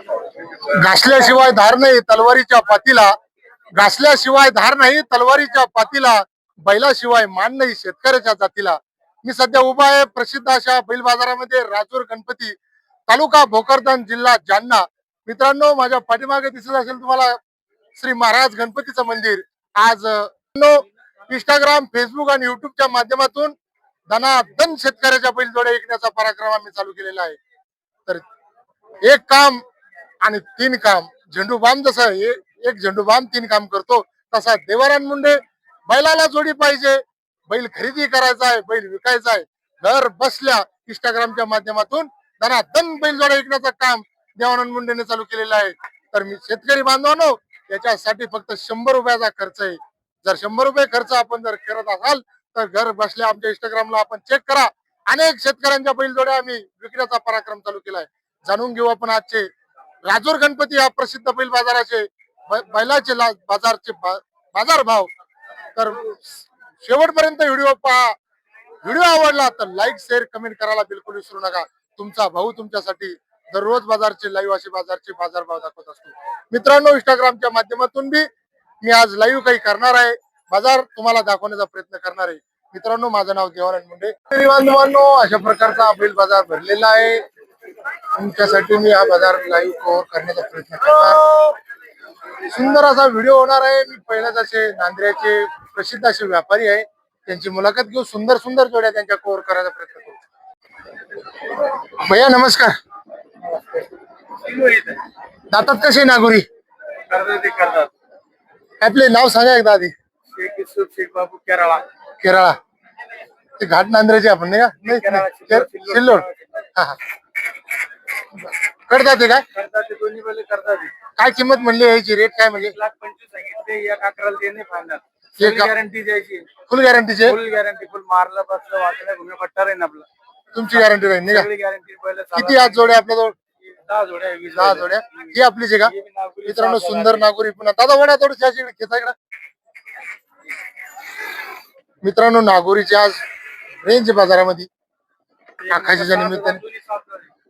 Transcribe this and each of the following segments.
घासल्याशिवाय धार नाही तलवारीच्या पातीला, घासल्याशिवाय धार नाही तलवारीच्या पातीला, बैलाशिवाय मान नाही शेतकऱ्याच्या जातीला. मी सध्या उभा आहे प्रसिद्ध अशा बैल बाजारामध्ये, राजूर गणपती, तालुका भोकरदन, जिल्हा जालना. मित्रांनो, माझ्या पाठीमागे दिसत असेल तुम्हाला श्री महाराज गणपतीचं मंदिर. आज इंस्टाग्राम, फेसबुक आणि युट्यूबच्या माध्यमातून धनाधन शेतकऱ्याच्या बैलजोड्या विकण्याचा पराक्रम आम्ही चालू केलेला आहे. तर एक काम आणि तीन काम, झेंडू बाम जसा एक झेंडू बाम तीन काम करतो, तसा देवाराम मुंडे बैलाला जोडी पाहिजे, बैल खरेदी करायचा आहे, बैल विकायचा आहे, घर बसल्या इंस्टाग्रामच्या माध्यमातून धनाधन बैलजोड्या विकण्याचं काम देवानंद मुंडेने चालू केलेलं आहे. तर मी शेतकरी बांधवांनो, याच्यासाठी फक्त 100 रुपयाचा खर्च आहे. जर 100 रुपये खर्च आपण जर करत असाल तर घर बसल्या आमच्या इंस्टाग्रामला आपण चेक करा, अनेक शेतकऱ्यांच्या बैलजोड्या आम्ही विकण्याचा पराक्रम चालू केलाय. जाणून घेऊ आपण आजचे राजूर गणपती या प्रसिद्ध बैल बाजाराचे बैलाचे बाजारचे बाजार भाव. तर शेवटपर्यंत व्हिडिओ पहा. व्हिडिओ आवडला तर लाईक, शेअर, कमेंट करायला बिलकुल विसरू नका. तुमचा भाऊ तुमच्यासाठी दररोज बाजारचे लाईव्ह असे बाजारचे बाजार भाव दाखवत असतो. मित्रांनो, इंस्टाग्रामच्या माध्यमातून बी मी आज लाईव्ह काही करणार आहे, बाजार तुम्हाला दाखवण्याचा प्रयत्न करणार आहे. मित्रांनो, माझं नाव देवानंद मुंडे. बांधवांनो, अशा प्रकारचा बैल बाजार भरलेला आहे. तुमच्यासाठी मी हा बाजार लाईव्ह कव्हर करण्याचा प्रयत्न करणार. सुंदर असा व्हिडिओ होणार आहे. मी पहिल्याच असे नांद्र्याचे प्रसिद्ध असे व्यापारी आहे, त्यांची मुलाखत घेऊ, सुंदर सुंदर जोड्या त्यांच्या कव्हर करायचा प्रयत्न करू. भैया नमस्कार. दातात कसे नागुरी? आपले नाव सांगा एकदा आधी. शेख बाबू केरळा. केरळा ते घाट नांद्र्याचे आपण नाही का? सिल्लोड. हा हा. करतात ते काय? दोन्ही बैल करतात. काय किंमत म्हणली याची? रेट काय म्हणजे? 1,25,000 सांगितले, 1,11,000 देणे फायनल. गॅरंटी द्यायची. फुल गॅरंटीचे? फुल गॅरंटी. फुल मारलं बसलं वाटलं घुमे पट्टा राहील आपलं. तुमची गॅरंटी राहील नाही का? गॅरंटी. बैल किती आज जोड्या आपल्याजवळ? 10 जोड्या. 10 जोड्या. ही आपलीच आहे का? मित्रांनो, सुंदर नागुरी. पुन्हा दादा वड्या थोडं घेता इकडं. मित्रांनो, नागोरीची आज रेंज बाजारामध्ये आखाशीच्या निमित्ताने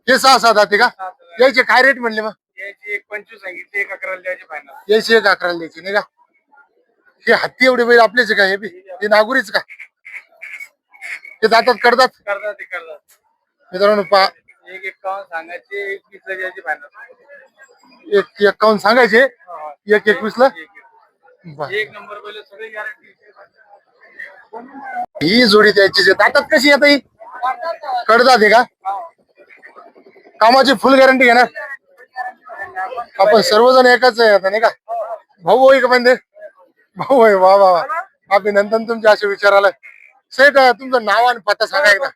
हे 6-7 जाते का? यायचे काय रेट म्हणले मग? याची 1,25,000 सांगितले, 1,11,000 द्यायची फायनल. यायची 1,11,000 द्यायची नाही का? हे हत्ती एवढे बैल आपलेच का? हे बी हे नागुरीच का? ते दातात करतात. मित्रांनो पहा, 1,51 सांगायचे, 21,000 द्यायची फायनल. 1,51 सांगायचे, 1,21 ला. एक नंबर बैल, सगळी गॅरंटी. ही जोडी द्यायची. दातात कशी येत? ही कडदात आहे का? कामाची फुल गॅरंटी घेणार. आपण सर्वजण एकाच आहे आता नाही का? भाऊ होई का म्हणजे? भाऊ आहे. वा वा वा, अभिनंदन तुमच्या असे विचारायला. सेठ, तुमचं नाव आणि पत्ता सांगा एकदा.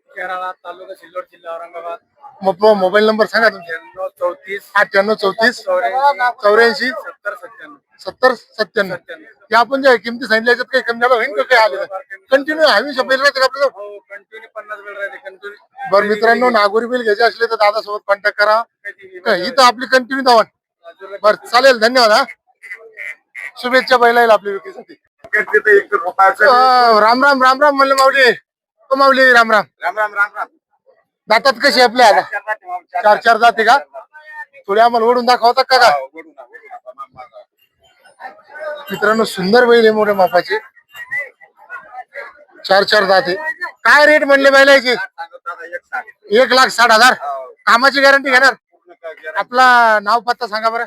केरळा, तालुका सिल्लोड, जिल्हा औरंगाबाद. मग मोबाईल नंबर सांगा तुमचा. 9834 84 70 97. ते आपण जे किमती सांगितल्या त्याच्यात काही कमी झालं होईल का? काही आले कंटिन्यू हमेशा बैल राहते का आपल्याला? कंटिन्यू 50 बैल राहते कंटिन्यू. बरं मित्रांनो, नागोरी बैल घ्यायचे असले तर दादा सोबत कॉन्टॅक्ट करा. ही तर आपली कंटिन्यू धावण. बरं चालेल, धन्यवाद. हा, शुभेच्छा बैलाला आपल्या विक्रीसाठी. राम राम राम राम म्हणलं माऊली. माऊली राम राम. राम राम राम राम. दातात कशी आपल्या आता? 4-4 जाते का? थोडी आम्हाला ओढून दाखवतात का? मित्रांनो, सुंदर बैल आहे, मोठ्या मापाचे, 4-4 जाते. काय रेट म्हणले बैलाचे? 1,60,000. कामाची गॅरंटी घेणार. आपला नाव पत्ता सांगा बरं.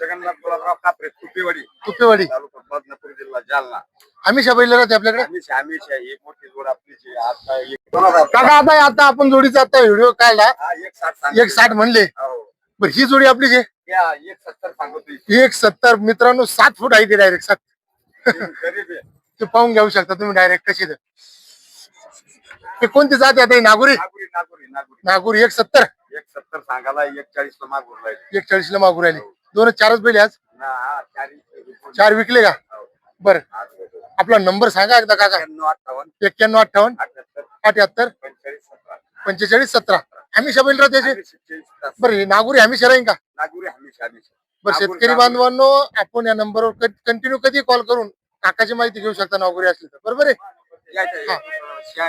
जगन्नाथ गुलाबराव कापरे, तुपेवाडी, तालुका बदनापूर, जिल्हा जालना. हमेशा बैल राहते आपल्याकडे. हमेशा एक मोठी जोड आपली. काका आता आपण जोडीचा आता व्हिडिओ काढला, 1,60 म्हणले. बरं, ही जोडी आपली जे 1,70 सांगतो. 1,70. मित्रांनो, 7 फूट आहे ते डायरेक्ट 7. ते पाहून घेऊ शकता तुम्ही डायरेक्ट कशी. ते कोणती जाते आता? नागुरी. नागुरी 1,70 सांगायला 41 ला मागून राहिले. 41 ला मागू राहिले. 2-4च बैल आज. 4 विकले का? बर, आपला नंबर सांगा एकदा काका. 91 58 78 45 17. हमेशा बैल राहते. बरं, नागुरी हमेशा राहील का? बरं, शेतकरी बांधवांनो, आपण या नंबरवर कंटिन्यू कधी कॉल करून काकाची माहिती घेऊ शकता नागुरी असली तर. बरोबर आहे.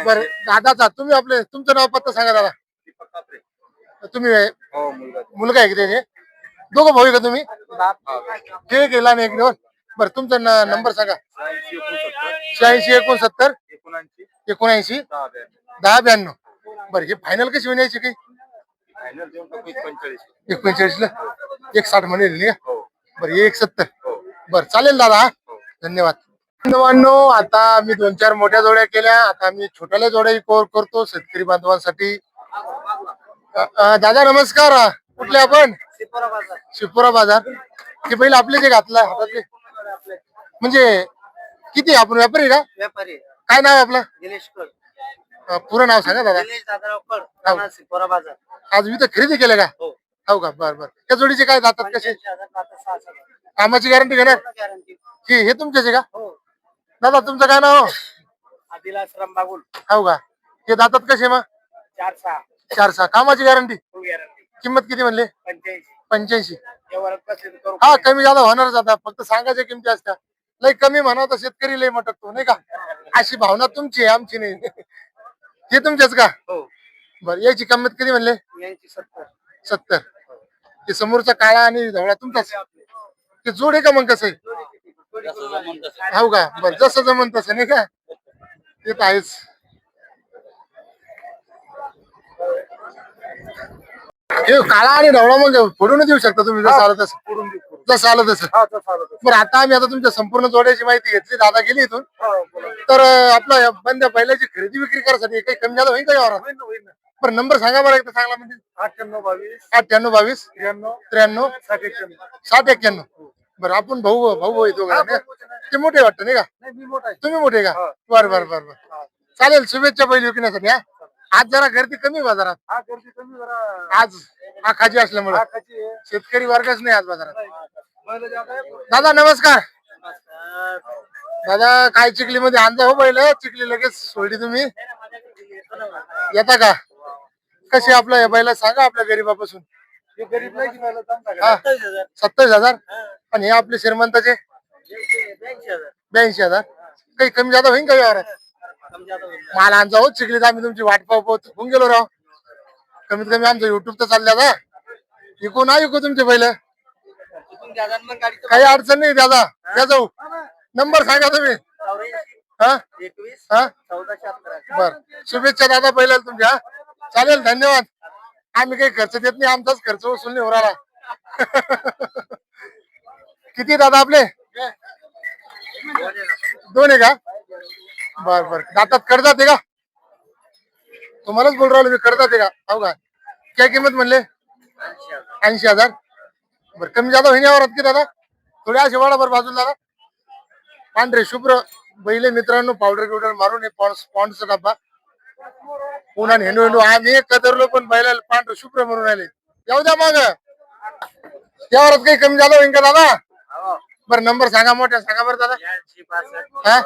बरं दादाचा, तुम्ही आपले तुमचं नाव पत्ता सांगा दादा. तुम्ही हो मुलगा मुलगा आहे का त्याचे? दोघं भाऊ आहे का तुम्ही? बाप ते केला आणि एक दोन. बरं तुमचा नंबर सांगा. 86 86 69 69 79 10 10 92. बरं हे फायनल कशी होण्याची काही? फायनल देऊन टाकू 45. 1 ला 1 60 म्हणेल नाही का? हो बरं हे 1 70. हो बरं चालेल दादा हा. धन्यवाद. बांधवांनो, आता मी 2-4 मोठ्या जोड्या केल्या. आता मी छोट्याल्या जोड्याही कव्हर करतो शेतकरी बांधवांसाठी. दादा नमस्कार. कुठले आपण? शिवपुरा बाजार. हे बैल आपले जे घातला हातातले म्हणजे किती आपण व्यापारी का? व्यापारी काय नाव आहे आपलं? दिनेश कळ पुरं नाव सांगा दादा. दिनेश दादाराव कळ राणा सिपोरा बाजार आज मी तर खरेदी केलं का? हो हो का? बरं बरं. त्या जोडीचे काय जातात कसे? 85,000 आता 6,000 कामाची गॅरंटी घेणार? गॅरंटी हे तुमचेच आहे का? हो दादा तुमचं काय नाव? आदिलाश्रम बागुल हो का? हे जातात कसे मग? 4-6 4-6 कामाची गॅरंटी. फुल गॅरंटी किंमत किती म्हणले? 85 85. व्यवहारात कसं करू हा कमी जादा होणारच आता. फक्त सांगायच्या किमती असत्या. लय कमी म्हणा तर शेतकरी लय मटकतो नाही का? अशी भावना तुमची आहे, आमची नाही. हे तुमचेच का? हो बरं याची किंमत किती म्हणले? यांची 70 70. ते समोरचा काळा आणि धवळा तुमचाच. ते जोड आहे का मग कसं आहे? हो का? बरं जसं जमन तसं नाही का? ते तर आहेच. हे काळा आणि ढवळा मग फोडून देऊ शकता तुम्ही जसं आलं तसं. पुढून देऊ पुढून. जसं आलं तसं. हा तसं आलं तसं. बरं आता आम्ही आता तुमच्या संपूर्ण जोड्याची माहिती घेतली. दादा गेली इथून. हो बोला. तर आपलं बंद्या बैलाची खरेदी विक्री करायसाठी काही कमी झालं होईल का यावर? होईन ना होईन ना. बरं नंबर सांगा बरं एकदा चांगला म्हणजे. 98 22 98 22 93 93 60 91. 60 91. बरं आपण भाऊ भाऊ येतो हा, का? बरोबर आहे. ते मोठे वाटतं नाही का? नाही मी मोठा आहे. तुम्ही मोठे का? हा. बरं बरं बरं बरं. चालेल शुभेच्छा बैल विकण्यासाठी हा. आज जरा गर्दी कमी आहे बाजारात. हा गर्दी कमी जरा आज आखाजी असल्यामुळे लाखाची आहे. शेतकरी वर्गच नाही आज बाजारात. बैल जात आहे. दादा नमस्कार. दादा काय चिखलीमध्ये आणता हो बैल? चिखली लगेच सोडली तुम्ही येता का? कशी आपलं या बैला सांगा आपल्या गरीबापासून. हे गरीब नाही की बैल चांगला हा का? 27,000 आणि हे आपले श्रीमंताचे 82,000. काही कमी जादा होईल का यावर? मला आणजा हो चिखलीत आम्ही तुमची वाट पाहू होऊन गेलो राव. कमीत कमी आमचं युट्यूब तर चालल्या ना. इकू ना इकू तुमचे बैल काही अडचण नाही दादा. या जाऊ. नंबर सांगा तुम्ही. हा 21 हा 14 बर शुभेच्छा दादा पहिल्याला तुमच्या. चालेल धन्यवाद. आम्ही काही खर्च देत नाही. आमचाच खर्च वसूल नाही होणार. किती दादा आपले? 2 आहे का? बर बर. दातात कर्जात आहे का? तुम्हालाच बोल राहिलो मी कर्जात आहे का? हो का? काय किंमत म्हणले? 80,000. बरं कमी जादा होईन यावर की दादा? थोडे असे वाडा बरं बाजूला दादा. पांढरे शुभ्र बैले मित्रांनो पावडर बिवडर मारून हे पॉन्डचा डब्बा पुन्हा हेंडू हेंडू आम्ही कदरलो पण बैलाला पांढरे शुभ्र म्हणून राहिले. येऊ द्या मग यावरच काही कमी जादा होईन का दादा? बरं नंबर सांगा मोठ्या सांगा बरं दादा. 82 हा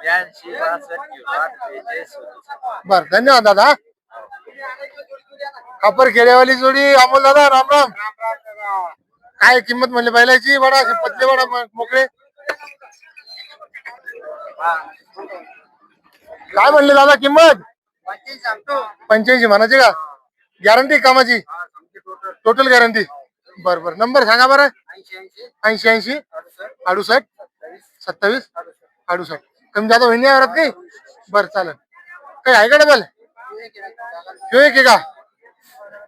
82 62 बर धन्यवाद दादा. खापर खेड्यावाली जोडी अमोल दादा राम राम. काय किंमत म्हणली बैलाची? बडा पतले बडा मोकळे काय म्हणले दादा किंमत? 85 म्हणायची का? गॅरंटी कामाची टोटल गॅरंटी. बर बर नंबर सांगा बरं. 80 68 68 27 कमी जादा होईन या घरात काही? बरं चालेल. काही आहे का डबल? ह्यो एक आहे का?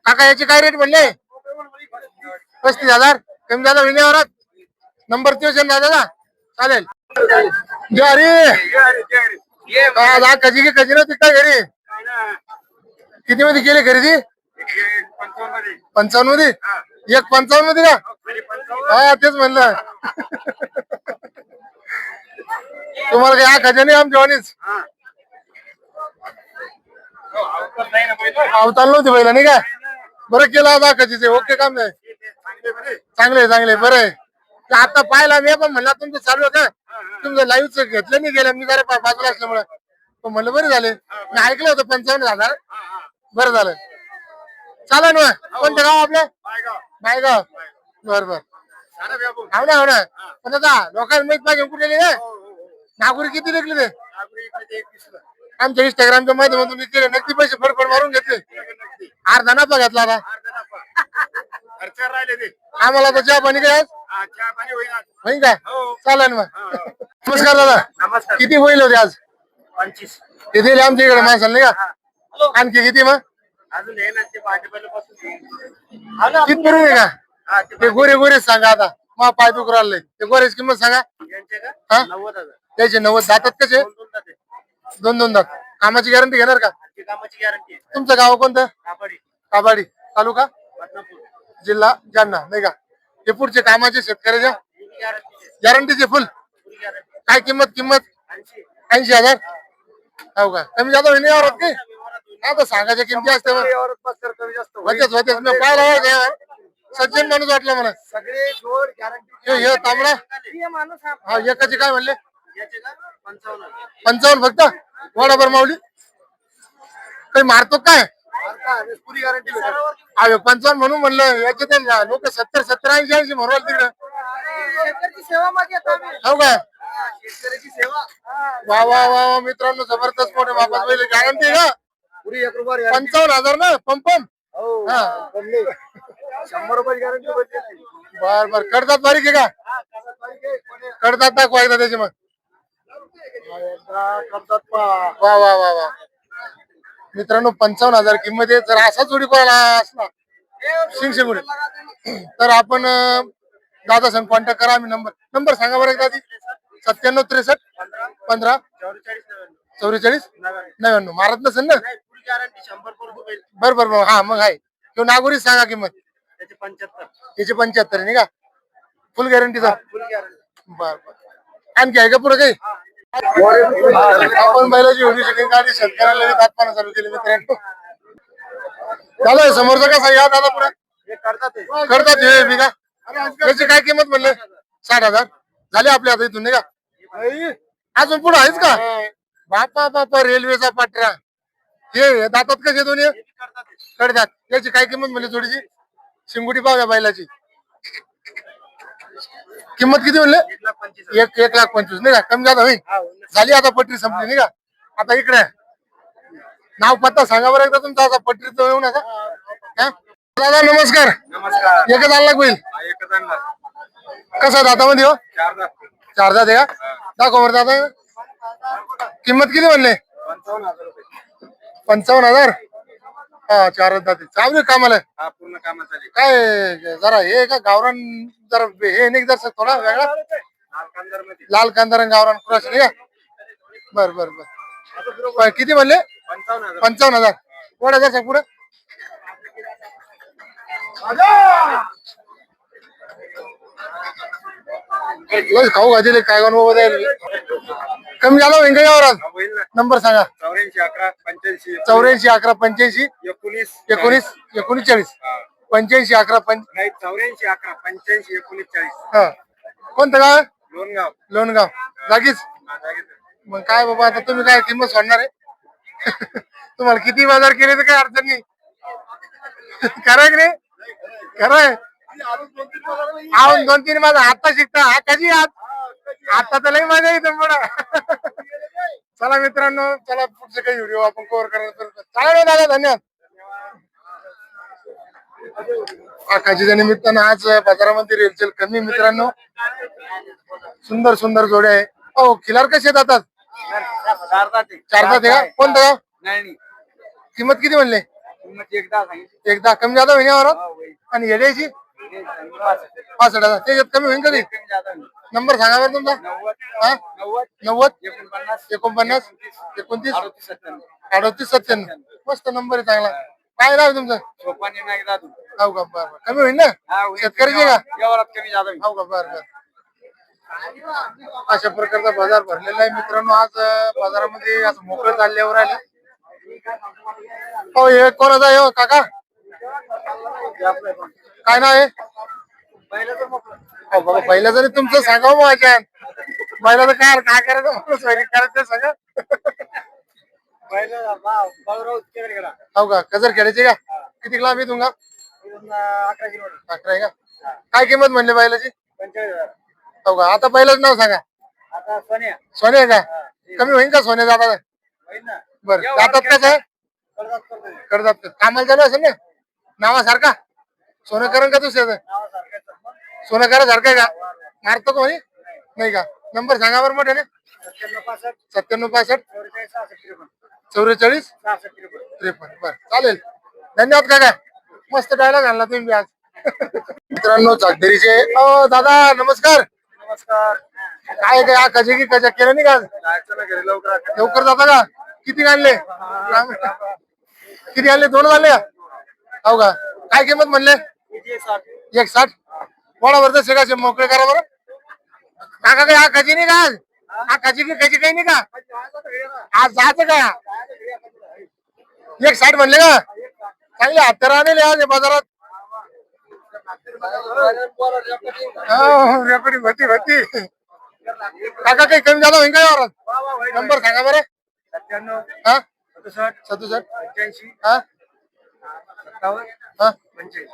काका याची काय रेट म्हणले? 35,000 कमी जादा होईन या घरात. नंबर तोच आहे ना दादा? चालेल. अरे कधी की कधी ना तिकडे घरी किती मध्ये केली खरेदी? 55 मध्ये. 1.55 मध्ये का? हा तेच म्हणलं. तुम्हाला काही खजा नाही आमच्या वाणीच अवताल नव्हती पहिला नाही का? बरं केलं आता कधीचे ओके काम नाही. चांगले चांगले बरं आहे. आता पाहिला मी पण म्हणला तुमचं चालू होतं. तुमचं लाईव्हच घेतलं नाही गेलं मी जरा बाजूला असल्यामुळे पण म्हणलं बरे झाले. मी ऐकलं होतं 55,000. बरं झालं. चालेल ना. कोणतं गाव आपलं? बायगाव. बर बर हो ना हो ना. पण आता लोकांना माहित पाहिजे कुठे नागुरी किती विकली ते? आमच्या इंस्टाग्रामच्या माध्यमातून विचारले नक्की पैसे फडफड मारून घेतले अर्धा नफा घेतला आता खर्चावर राहिले ते आम्हाला तर चहा पाणी काय आज? चहा पाणी होईल आज. होईल का हो. चालेल मग नमस्कार दादा नमस्कार. किती होईल होते आज 25 ते दिले आमच्या इकडे माणसाला नाही का आणखी किती मग अजून हे ना ते भांडेपाला पासून किती करू आहे का ते गोरे गोरेच सांगा आता मा पाय दुख राहिले ते गोरेच किंमत सांगा यांचे का हा 90,000 त्याचे 90 जातात कसे दोन जाते दोन दात कामाची गॅरंटी घेणार का ती कामाची गॅरंटी आहे तुमचं गाव कोणतं कापडी काबाडी तालुका बदनापूर जिल्हा जालना नाही का हे पुढचे कामाचे शेतकऱ्याच्या ही गॅरंटी आहे गॅरंटीचे फुल पुरी गॅरंटी काय किंमत 80 80,000 हो का कमी जादा होईल यावर की आता सांगायच्या किमती असते बरं. कमी जास्त होतेच होतेच मी पाहिला होता यावर. सज्जन माणूस वाटला मला सगळे जोड गॅरंटी हे तांबडा माणूस हा एकाचे काय म्हणले याचे का 55 55 फक्त वडाभर माऊली काही मारतो काय पुरी गॅरंटी अरे 55 म्हणून म्हणलं याचे ते लोक 70 80 म्हणून तिकडे शेतकऱ्याची सेवा मागे हो का शेतकऱ्याची सेवा वा वा वा वा मित्रांनो जबरदस्त मोठे बापास पहिले गॅरंटी का पुरी 1 रुपया 55,000 ना पंपम हो हा 100 रुपये गॅरंटी भेटते बर बर कडतात बारीक आहे का कडतात दाखवा एकदा त्याचे मग वा वा वा वा मित्रांनो 55,000 किंमत आहे जर असा जोडी कोणाला असला शिंगशिंगुडी तर आपण दादा संग कॉन्टॅक्ट करा आम्ही नंबर सांगा बरं एकदा 97 63 15 44 99 मारत नसेल ना पुरी गॅरंटी 100 रुपये बर बर बर हा मग आहे तो नागोरीच सांगा किंमत त्याचे 75 त्याचे 75 नाही का फुल गॅरंटीचा पुरी गॅरंटी बर बर आणखी आहे का पुढे काही आपण बैलाची होती शकेल गाडी शेतकऱ्याला तात्पाना चालू केली मित्रांनो दादा समोरचा कसा या दादा पुढे हे करतात ते करतात हे बिगा त्याची काय किंमत म्हणले 60,000 झाले आपल्या आता इथून नाही का अजून पुढे आहेच का बापा बापा रेल्वेचा पटरा हे दातात कसे दोन्ही करतात ते कडतात याची काय किंमत म्हणली थोडीशी शिंगुटी पाहूया बैलाची किंमत किती म्हणले 1,25,000 1,25,000 नाही का कमी जादा होईल हा होईल. झाली आता पटरी संपली नाही का आता इकडे नाव पत्ता सांगा बरं एकदा तुमचा आता पटरीत येऊ नका हा? दादा नमस्कार नमस्कार एकच आणला होईल हा एकच आणला कसा दातामध्ये हो 4 दात 4 दात आहे का दाखव बरं दादा किंमत किती म्हणले 55,000 रुपये 55,000 हा 4 दात चालू आहे कामाला हा पूर्ण कामाचा झाली काय जरा हे का गावरान जरा हे नाही जरा थोडा वेगळा नालकंदर मध्ये लाल कांदार गावरान क्रॉस नाही का बर बर बर किती म्हणले 55,000 55,000 कोणा जायचं पुढे लस खाऊ घातले काय कमी झाला वेंकయ్यावर आज होईल ना नंबर सांगा 84 11 85 84 11 85 19 19 40 85 11 नाही 84 11 85 19 40 हा कोणतं गाव आहे? लोणगाव लोणगाव जागीच हा, जागेत. मग काय बाबा आता तुम्ही काय किंमत सोडणार आहे तुम्हाला किती बाजार केले तर काय अडचण नाही खरंय की नाही खरंय आवून 2-3 माझा आता शिकता हा कधी आता तर लई मजा येते पुढं चला मित्रांनो चला पुढचे काही व्हिडिओ आपण कव्हर करणार चालेल दादा धन्यवाद आकाशीच्या निमित्तानं आज बाजारामध्ये रेलचेल कमी मित्रांनो सुंदर सुंदर जोड्या आहे हो खिलार कसे येतात 4 दात आहे. 4 दात आहे का कोणतं गाव नाही किंमत किती म्हणले किंमत एकदा सांगितली एकदा कमी जादा महिन्यावर होईल. आणि येड्याची हे सांगितलं. 65,000 त्याच्यात कमी होईल कधी कमी जादा होईल. नंबर सांगा बरं तुमचा 90 हा 90 90 49 49 29 38 97 38 97 मस्त नंबर आहे चांगला काय नाव आहे तुमचं सोपानी नाही दादू हो का बरं कमी होईल ना हा होईल. शेतकऱ्याचे का व्यवहारात कमी जादा होईल. हो का बरं अशा प्रकारचा बाजार भरलेला आहे मित्रांनो आज बाजारामध्ये असं मोकळं चालल्यावर आले हो हे कोणाचा आहे हो काका काय नाव आहे हो बाबा पहिला जरी तुमचं सांगा माझ्या पहिला तर काय करायचं माणूस करायचं सांगा हो का कजर खेळायचे का किती लांब आहे तुमका 11 किलोमीटर 11 आहे का काय किंमत म्हणली बैलाची 45,000 हो का आता पहिलंच नाव सांगा आता सोन्या सोन्या आहे का कमी होईल का सोन्या जाता होईल ना बर जातात कसं आहे करतात कामाला चालू असेल ना नावासारखा सोनं करण का दुसऱ्याचं सोनं करासारखं आहे का मारतो कोणी नाही का नंबर सांगा बरं मोठे ना 97 65 44 53 बर चालेल धन्यवाद काका मस्त डायलॉग आणला तुम्ही आज मित्रांनो चाकदरीचे दादा नमस्कार नमस्कार. काय काय कजे की कजा केलं नाही का आज? जायचं ना घरी लवकर. लवकर जाता का किती आणले किती आणले 2 आणले का हो का काय किंमत म्हणले 160 वडावरचं शेगाचे मोकळे करा बरं काका काय हा कजी नाही का आज हा कजी की कजी काही नाही का आज जायचं का 160 म्हणले का चांगले हत्यार आणले आज या बाजारात रेकॉर्डिंग होती काका काही कमी झालं होईल का यावर नंबर सांगा बरं 97 हा 67 67 85 हा 57 हा 85.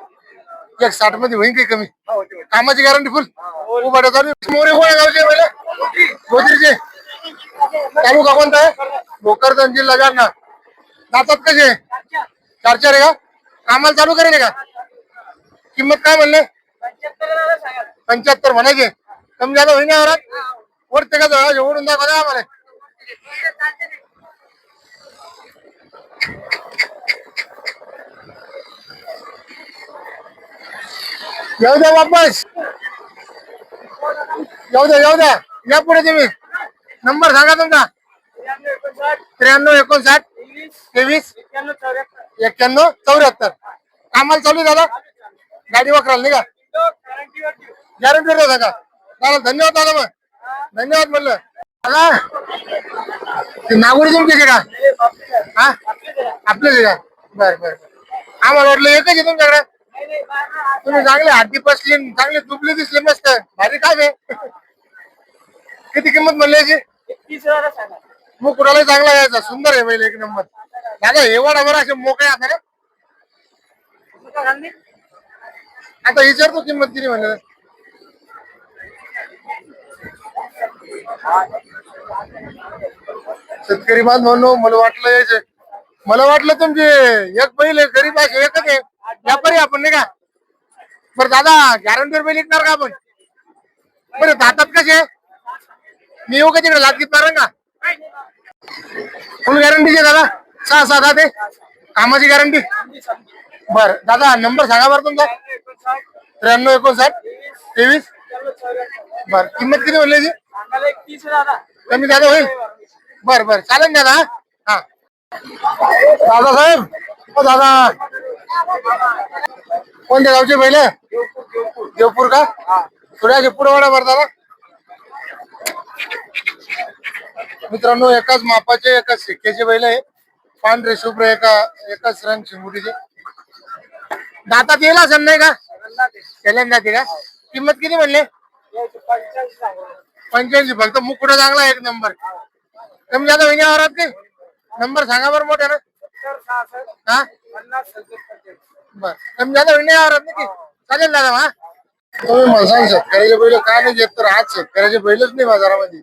160 मध्ये होईल काही कमी हो, ते होते. कामाची गॅरंटी फुल उभाट्या चालू मोरे कोण गावचे पहिले गोदरीचे तालुका कोणता आहे भोकरदन जिल्हा जालना जातात कसे 4 आहे का कामाला चालू करेल का किंमत काय म्हणले 75 म्हणायचे कमी झालं होईल ना वरते का जवळ ओढून दाखवा आम्हाला येऊ द्या वापस येऊ द्या या पुढे तुम्ही नंबर सांगा तुमचा 93 59 23 91 74 कामाला चालू दादा गाडी वापराल नाही का गॅरंटी सांगा दादा धन्यवाद दादा मग धन्यवाद म्हणलं दादा नागोडी तुमचे का हा आपलेच का बर बर आम्हाला वाटलं एकच आहे तुमच्याकडे तुम्ही चांगले हाती बसले चांगले तुपले दिसले मस्त भारी काय आहे किती किंमत म्हणली याची मग कुणाला चांगला यायचा सुंदर आहे पहिले एक नंबर दादा हे वाडाभर असे मोकळे आता रे आता विचारतो किंमत किती म्हणलं शेतकरी बांधवांनो मला वाटलं तुमचे एक बैल गरीब असे एकच आहे व्यापारी आपण नाही का बरं दादा गॅरंटीवर बैल विकणार का आपण बरं दातात कसे मी येऊ का तिकडे लाच घेत का फुल गॅरंटीचे दादा 6 ते कामाची गॅरंटी बर दादा नंबर सांगा बरं तुमचा 93 59 23 बर किंमत किती म्हणली कमी दादा होईल बर बर चालेल दादा हा दादा साहेब हो दादा कोणत्या गावचे पहिले देवपूर का थोड्याचे पुढे वाडा भर दादा मित्रांनो एकाच मापाचे एकाच शिक्क्याचे बैल आहे पांढरे शुभ्र एकाच रंग शिंगुटीचे दातात येईल असं नाही का त्याला जाते का किंमत किती म्हणले 85 फक्त मुकुडा चांगला एक नंबर कमी जाता होईन आवरात नाही नंबर सांगा बरं मोठ्या ना हा बर कमी जाता होईन आवरात नाही चालेल दादा हा तुम्ही मला सांग शेतकऱ्याचे बैल काय नाही घेत तर आज शेतकऱ्याचे बैलच नाही बाजारामध्ये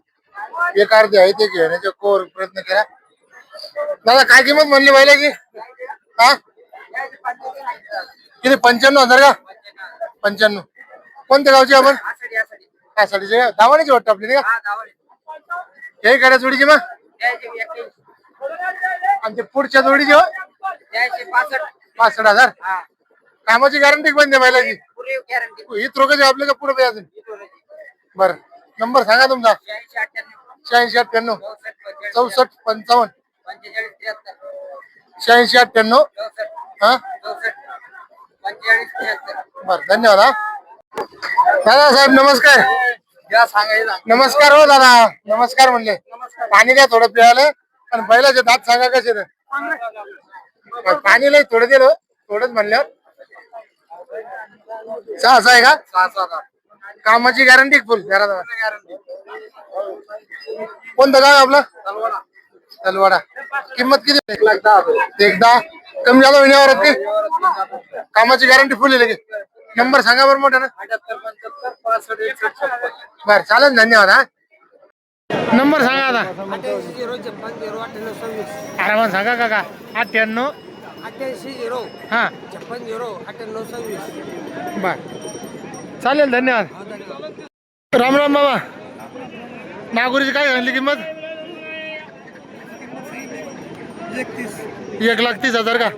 एक अर्धे आहे ते घेण्याचे कोर प्रयत्न केला दादा काय किंमत म्हणली बैलाची हा किती 95,000 का 95 कोणत्या गावची आपण आसाडीचे दावाणीची वाटतं आपली नाही का हे कड्या जोडीची मग आणि ते पुढच्या जोडीची हो 65,000 कामाची गॅरंटी पण द्या बैलाची ही त्रोकाची आपल्या का पुढे द्यायचं बर नंबर सांगा तुमचा 86 98 64 55 86 98 हा बर धन्यवाद हा दादा साहेब नमस्कार नमस्कार हो दादा नमस्कार म्हणले पाणी द्या थोडं प्यायला आणि बैलाचे दात सांगा कसे पाणी लय थोडं दिलं थोडंच म्हणल्यावर 6 आहे का कामाची गॅरंटी फुल जरा कोणतं गाव आपलं तलवाडा किंमत किती 1,10,000 कमी झालं महिन्यावर ते कामाची गॅरंटी फुल आहे नंबर सांगा बरं मोठा ना 78 75 65 61 बर चालेल धन्यवाद हा नंबर सांगा आता. 88 आरामात सांगा काका. 98 0 हां 56 बर चालेल धन्यवाद. राम राम बाबा. नागोरीची काय सांगली किंमत? 1,30,000 का?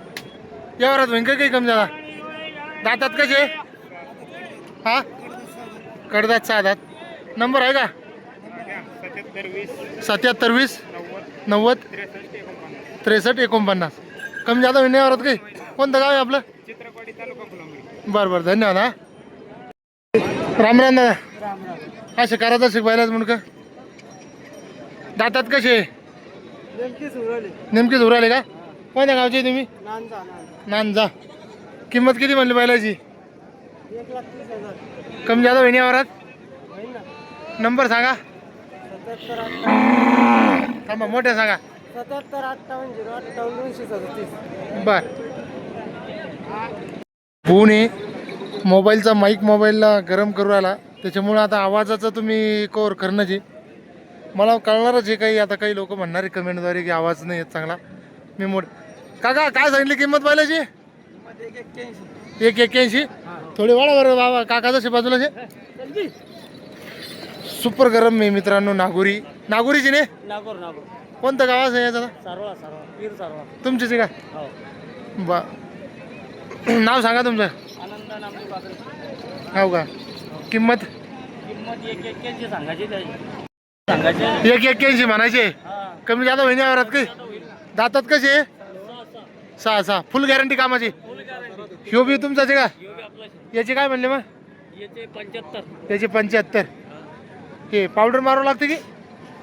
यावरात होईन काही कमी झाला. दातात कसे? हा कडदात 6 दात. नंबर आहे का? 77 20 90 63 49. कमी जादा होईन यावरात काही. कोणतं गाव आहे आपलं? बरं बरं धन्यवाद. हा राम राम दादा. असे करायचं शिकवायलाच म्हणून का? दातात कसे? नेमकीच उराले का? कोणत्या गावचे तुम्ही? नांजा. किंमत किती म्हणली बैलाची? कमी जादा होईन यावरात. नंबर सांगा. थांबा मोठे सांगा. 77 58 0 58 बर फोन आहे मोबाईलचा माईक मोबाईलला गरम करू राहिला त्याच्यामुळे आता आवाजाचं तुम्ही कवर करणंच आहे. मला कळणारच आहे काही. आता काही लोक म्हणणार आहे कमेंटद्वारे की आवाज नाही येत चांगला. मी मोठ काका काय सांगितली किंमत बैलाची? 1,81. थोडी वाढा बरं बाबा काका जसे बाजूला सुपर गरम आहे मित्रांनो. नागोरीची ने नागोर कोणतं गाव आहे याचं? सारवा पीर सारवा. तुमचीच आहे का? हो. बा नाव सांगा तुमचं. आनंद नामदेव काकडे. हो का? किंमत? किंमत 1,81 सांगायची त्याची. सांगायचे 1,81 म्हणायचे. हा. कमी जादा होईन यावरात काही. दातात कसे? 6 फुल गॅरंटी कामाची. ह्यो बी तुमचाच आहे का? याचे काय म्हणले मग? याचे 75. याचे 75. हे पावडर मारावं लागते की?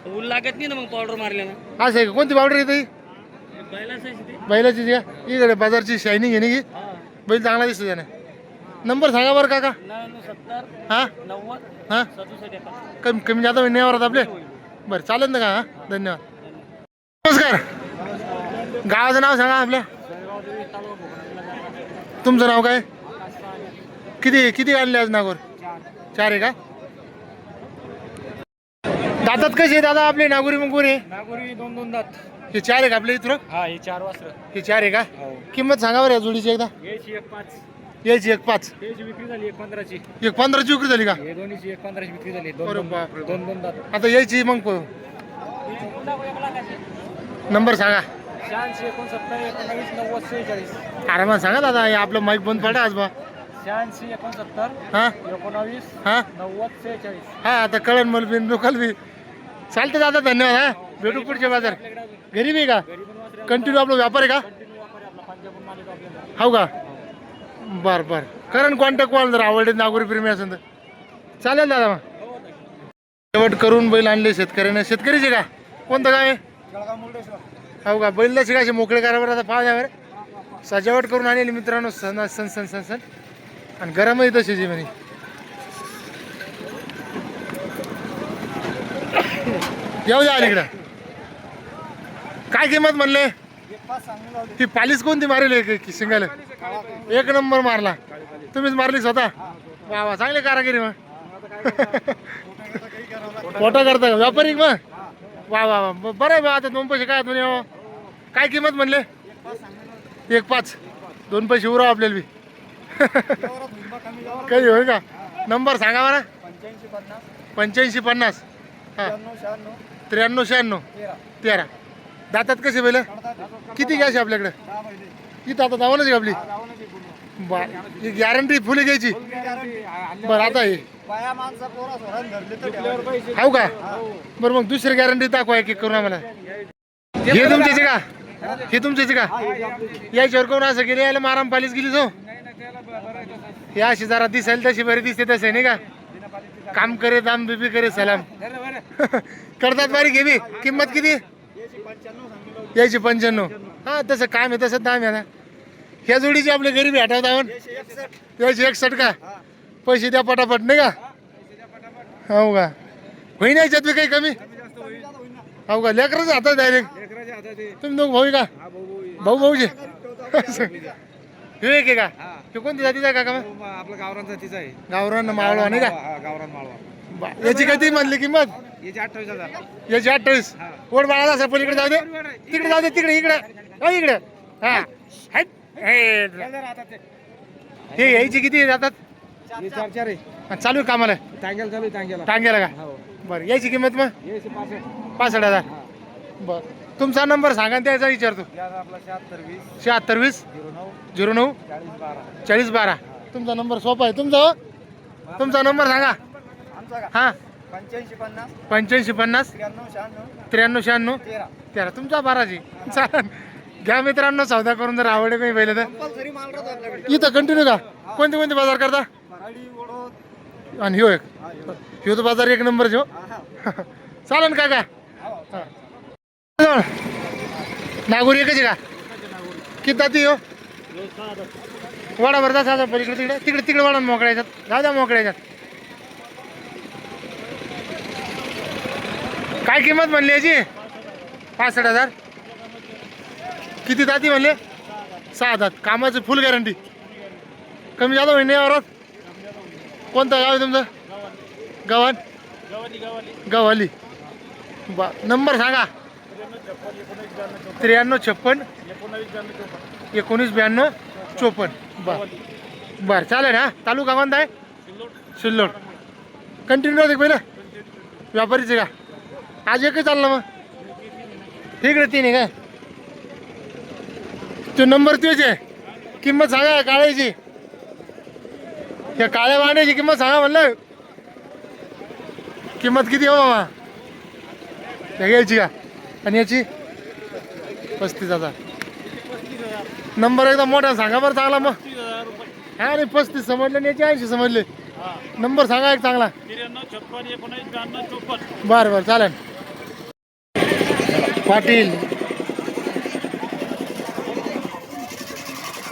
ऊन लागत नाही ना मग पावडर मारल्यानं. असं आहे का? कोणती पावडर येते? बैलाच आहे ते. बैलाची का? इकडे बाजारची शायनिंग आहे की हा. बैल चांगला दिसतो त्याने. नंबर सांगा बरं काका. 70 हां 90 हां 67 कमी जादा होईन यावरात आपले. बरं चालेल ना का? हां धन्यवाद. नमस्कार. गावाचं नाव सांगा आपल्या. तुमचं नाव काय? किती आणले आज नागोर? 4 आहे का? दातात कसे दादा आपले नागोरी मंगोरी? नागोरी 2 दात. हे 4 आहे का आपल्या इथं? हा हे 4 वासर. हे 4 आहे का? हो. किंमत सांगा बरं या जोडीची एकदा. याची 1,5. यायची 1,5. त्याची विक्री झाली 1,15ची. 1,15ची विक्री झाली का? हे दोन्हीची 1,15ची विक्री झाली. अरे बापरे. 2 दात. आता यायची मग नंबर सांगा. 86 69 19 90 46. आरामात सांगा दादा. हे आपलं माईक बंद पडा आज बा. 86 69 हां 19 हां 90 46. हां आता कळण मला बी लोकल बी चालतं दादा. धन्यवाद. हा भेटू पुढच्या बाजार. गरीब आहे का? कंटिन्यू आपला व्यापार आहे का? हो का? बरं बरं करण कॉन्टॅक्ट कॉल जर आवडले नागोरी प्रेमी असेल तर चालेल दादा. मग शेवट करून बैल आणले शेतकऱ्याने. शेतकरीचे का? कोणतं गाव आहे? हो का? बैल शिकायचे मोकळे करावर आता पाहा द्यावर सजावट करून आणली मित्रांनो. सण सण सण सण सण आणि गरमही तशीच म्हणे. येऊ द्या अलीकडं. काय किंमत म्हणले? ती पालीस कोणती मारेल शिंगाला? 1 नंबर मारला. तुम्हीच मारली स्वतः? वा वा चांगले कारागिरी. मग फोटो करता का व्यापारी मग? वा वा वा बरं आहे बा. आता 2 पैसे काय म्हणे? काय किंमत म्हणले? 1,5. 2 पैसे उराव आपल्याला बी. काही होय का? नंबर सांगा मला. 85 50 हां 93 96 13. दातात कसे बैल? किती घ्यायचे आपल्याकडे? इथं आता जाऊनच आहे आपली. बर ही गॅरंटी फुल घ्यायची. बरं आता हे हो का? बरं मग दुसरी गॅरंटी दाखवा एक करून आम्हाला. हे तुमच्याची का? हे तुमच्याची का? याच्यावर कोण असं गेले यायला माराम पालीच गेली जो. हे अशी जरा दिसायला तशी बरी दिसते तसे नाही का? काम करे दाम बिबी करे सलाम. करतात बारीक घे बी. किंमत किती? यायची 95. हा तसं काम आहे तसं दाम आहे ना. ह्या जोडीची आपल्या गरीबी हटवत आहोत. यायची 61 का? पैसे द्या पटापट नाही का? हो का? होईन याच्यात बी काही कमी? हो का? लेकरच हातात डायरेक्ट. तुम्ही 2 भाऊ का? भाऊचे हे एक आहे का? हे कोणती जातीचा आहे का? मग आपला गावरान जातीचा आहे. गावरान मावळा नाही का? गावरान माळवा. याची किती म्हणली किंमत? याचे 28,000. याची 28. ओढ बाळा असं पलीकडे जाऊ दे, तिकडे जाऊ दे, तिकडे इकडे इकडे. हा हाट. हे यायची किती जातात? हे 4 आहे. चालू आहे कामाला टांग्याला चालू आहे टांग्याला. टांग्याला का? हो. बरं याची किंमत मग? याचे 65. 65,000. बरं तुमचा नंबर सांगा आणि त्याचा विचारतो. याचा आपला 76 76 20 09 09 40 12. 40 12. तुमचा नंबर सोपा आहे तुमचा. तुमचा नंबर सांगा. आमचा का? हा 85 50 85 50 93 93 96 96 13. 13. तुमचा 12जी चालेल. घ्या मित्रांनो सौदा करून जर आवडे काही पहिले तर कंपल्सरी माल राहतो आपल्याकडे. इथं कंटिन्यू का? कोणते कोणते बाजार करता? मराठी ओढत. आणि ह्यो एक ह्यो तर बाजार एक नंबर जो चालेल का? नागोरी एकच आहे का? किती जाती हो? वाडा भरता साधा पलीकडे तिकडे तिकडे तिकडे वाडा मोकळ्याच्यात जाऊ द्या मोकळ्याच्यात. काय किंमत म्हणली याची? 65,000. किती जाती म्हणले? 6 दात. कामाची फुल गॅरंटी. कमी जादा होईल नाही औरत. कोणतं गाव आहे तुमचं? गव्हाण गव्हाली. बा नंबर सांगा. 93 56 19 92 54. बर चालेल. हा तालुका कोणता आहे? सिल्लोड. कंटिन्यू होते पहिलं व्यापारीचे का? आज एकच चाललं मग ठीक आहे. 3 आहे काय? तो नंबर तोच आहे. किंमत सांगा काळ्याची. या काळ्या वाण्याची किंमत सांगा म्हणलं. किंमत किती हो मामा? घ्यायची का? आणि याची 35,000. नंबर एकदम मोठा सांगा बरं चांगला मग. हा नाही 35 समजले आणि याची 80 समजले. नंबर सांगा एक चांगला. 93 56 19 92 54. बरं बरं चालेल. पाटील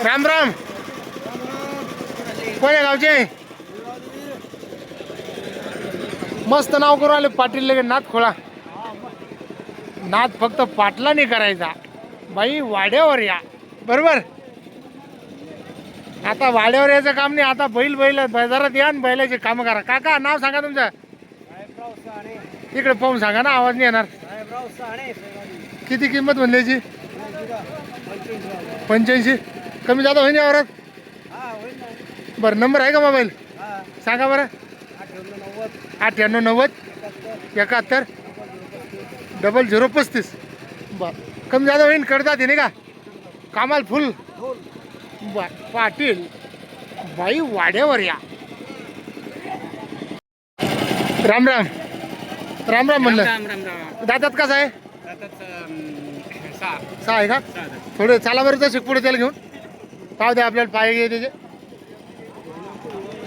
राम राम. कोण्या गावचे? मस्त नाव करून आले पाटील. लगे नाद खोळा. नाद फक्त पाटला नाही करायचा बाई. वाड्यावर या. बरोबर. आता वाड्यावर यायचं काम नाही. आता बैल बाजारात या आणि बैलाचे काम करा. काका नाव सांगा तुमचं. इकडे पाहून सांगा ना आवाज नाही येणार. किती किंमत म्हणली याची? 85. कमी जादा होईन यावरात. बरं नंबर आहे का मोबाईल? सांगा बरं. 98 90 71 0035. बर कमी जादा होईन करतात नाही का? कामाल फुल. बर पाटील बाई वाड्यावर या. राम राम. राम राम म्हणलं. दातात कसं आहे? 6 आहे का? थोडे चाला बरं तसे पुढे त्याला घेऊन पाव द्या आपल्याला. पाय घे त्याचे.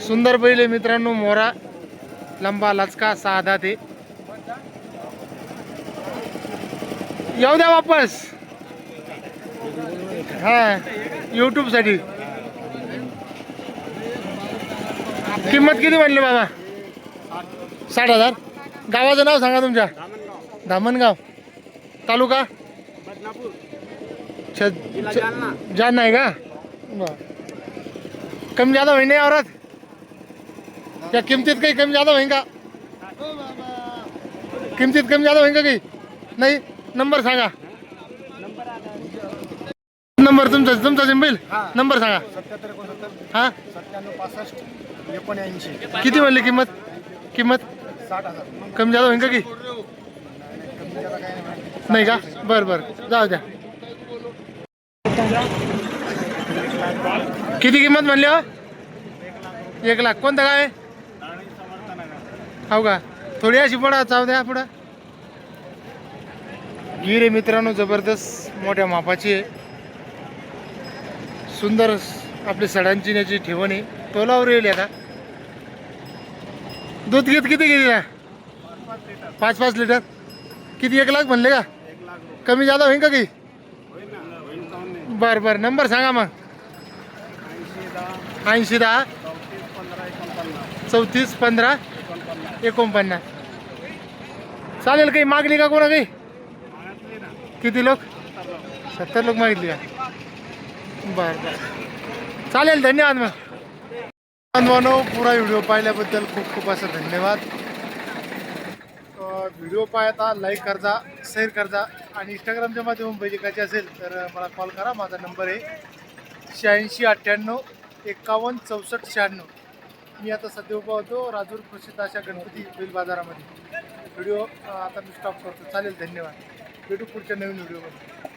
सुंदर बैल आहे मित्रांनो. मोरा लंबा लचका 6 दात आहे. येऊ द्या वापस. हा यूट्यूब साठी. किंमत किती म्हणली बाबा? 60,000. गावाचं नाव सांगा तुमच्या. धामणगाव. तालुका जालना आहे का? बरं कमी जादा होईन नाही औरत. त्या किमतीत काही कमी जादा होईन का? किमतीत कमी जादा होईन का काही? नाही. नंबर सांगा. नंबर तुमचा सिंबल नंबर सांगा. 77 69 हा 97 65 79. किती म्हणली किंमत? किंमत 60,000. कमी जादा होईन का काही? नाही का? बरं बरं जाऊ द्या. किती किंमत म्हणली हो? 1 लाख. कोणतं काय? हो का? थोडी अशी पडा चाव द्या पुढं. गिर आहे मित्रांनो जबरदस्त मोठ्या मापाची आहे. सुंदर आपली सडांची याची ठेवण आहे. तोलावर येईल आता. दूध घेत किती घेतला? 5-5 लिटर. किती 1 लाख म्हणले का? कमी जादा होईन का काही? बरं बरं नंबर सांगा मग. 80 10 34 15 49. चालेल. काही मागली का कोणा काही? किती लोक? 70 लोक मागितली का? बरं बरं चालेल. धन्यवाद. मग पुरा व्हिडिओ पाहिल्याबद्दल खूप खूप असं धन्यवाद. व्हिडिओ पाहता लाईक करजा, शेअर करजा आणि इंस्टाग्रामच्या माध्यमातून बघायचे असेल तर मला कॉल करा. माझा नंबर आहे 8698 51 64 96. मी आता सध्या उभा होतो राजूर प्रसिद्ध अशा गणपती बैल बाजारामध्ये. व्हिडिओ आता मी स्टॉप करतो. चालेल, धन्यवाद. भेटू पुढच्या नवीन व्हिडिओमध्ये.